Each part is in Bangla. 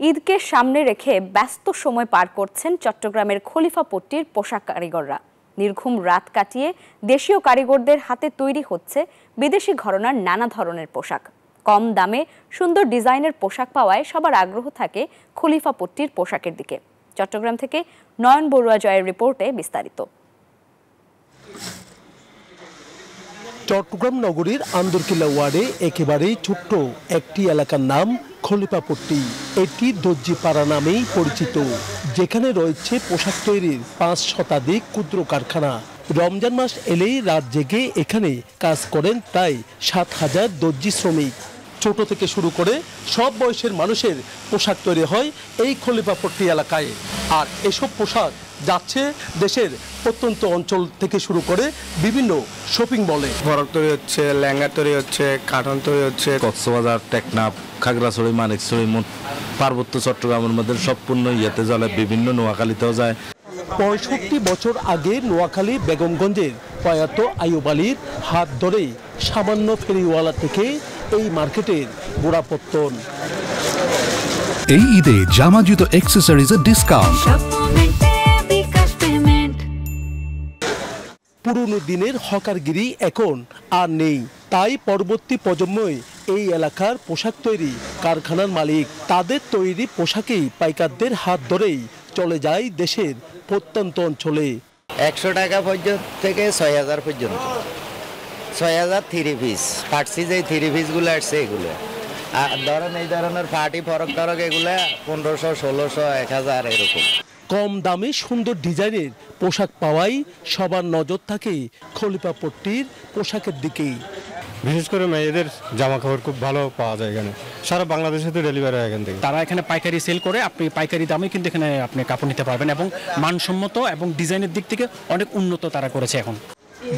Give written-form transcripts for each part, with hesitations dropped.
ঈদকে সামনে রেখে ব্যস্ত সময় পার করছেন চট্টগ্রামের খলিফাপট্টির পোশাক কারিগররা। নির্ঘুম রাত কাটিয়ে দেশীয় কারিগরদের হাতে তৈরি হচ্ছে বিদেশি ঘরানার নানা ধরনের পোশাক। কম দামে সুন্দর ডিজাইনের পোশাক পাওয়ায় সবার আগ্রহ থাকে খলিফাপট্টির পোশাকের দিকে। চট্টগ্রাম থেকে নয়ন বড়ুয়া জয়ের রিপোর্টে বিস্তারিত। চট্টগ্রাম নগরীর আন্দরকিল্লা ওয়ার্ডে একেবারেই ছোট্ট একটি এলাকার নাম খলিফাপট্টি। এটি দর্জিপাড়া নামেই পরিচিত, যেখানে রয়েছে পোশাক তৈরির 5 শতাধিক ক্ষুদ্র কারখানা। রমজান মাস এলেই রাত জেগে এখানে কাজ করেন প্রায় 7,000 দর্জি শ্রমিক। ছোট থেকে শুরু করে সব বয়সের মানুষের পোশাক তৈরি হয় এই খলিফাপট্টি এলাকায়। আর এসব পোশাক যাচ্ছে দেশের প্রত্যন্ত অঞ্চল থেকে শুরু করে বিভিন্ন শপিং মলে। ফরক তৈরি হচ্ছে, লেহেঙ্গা তৈরি হচ্ছে, কার্টন তৈরি হচ্ছে। কক্সবাজার, টেকনাফ, খাগড়াছড়ি, মানিকছড়ি, পার্বত্য চট্টগ্রামের মধ্যে সম্পূর্ণ ইয়েতে চলে, বিভিন্ন নোয়াখালীতেও যায়। 65 বছর আগে নোয়াখালী বেগমগঞ্জের প্রয়াত আইয়ুব আলীর হাত ধরে সামান্য ফেরিওয়ালা থেকে এই মার্কেটের গোড়াপত্তন। এই ঈদে জামা জুতো অ্যাকসেসরিজের ডিসকাউন্ট। পুরনো দিনের হকারগিরি এখন আর নেই, তাই পরবর্তী প্রজন্মই এই এলাকার পোশাক তৈরি কারখানার মালিক। তাদের তৈরি পোশাকেই পাইকারদের হাত ধরেই চলে যায় দেশের প্রত্যন্ত অঞ্চলে। 100 টাকা পর্যন্ত থেকে 6,000 পর্যন্ত। 6,000 থ্রি পিস পাটছি, যে থ্রি পিসগুলো আসছে এগুলো। আর ধরেন এই ধরনের পার্টি ফরক টরক এগুলো 1500, 1600, 1000 এরকম। কম দামে সুন্দর ডিজাইনের পোশাক পাওয়াই সবার নজর থাকে খলিফাপট্টির পোশাকের দিকেই। বিশেষ করে মেয়েদের জামা কাপড় খুব ভালো পাওয়া যায় এখানে, সারা বাংলাদেশে তো ডেলিভারি হয় এখান থেকে। তারা এখানে পাইকারি সেল করে, আপনি পাইকারি দামে কিন্তু এখানে আপনি কাপড় নিতে পারবেন এবং মানসম্মত এবং ডিজাইনের দিক থেকে অনেক উন্নত তারা করেছে। এখন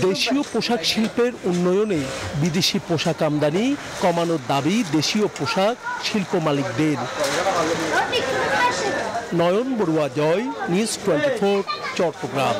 দেশীয় পোশাক শিল্পের উন্নয়নে বিদেশি পোশাক আমদানি কমানোর দাবি দেশীয় পোশাক শিল্প মালিকদের। নয়ন বড়ুয়া জয়, নিউজ 24, চট্টগ্রাম।